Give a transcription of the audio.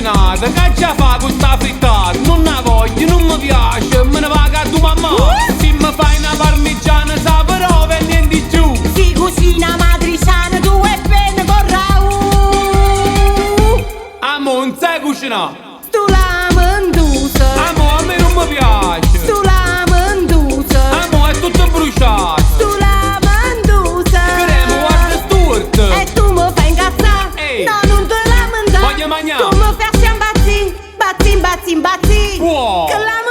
cucinata, che già fa questa frittata? Non la voglio, non mi piace, me ne va a tua mamma. Se mi fai una parmigiana saprò per niente di giù. Si cucina matriciana, tu e penne con rau. Amo, non sai cucinare. Tu la mendusa. Amo, a me non mi piace. Tu la mendusa. Amo, è tutto bruciato. Tu la mendusa. Cremo, guarda sturt. E tu mi fai incazzare. Ehi. No, non te la mandare. Voglio mangiare. Tu mi fai imbazzi, bazzi, bazzi, bazzi. Wow. Che la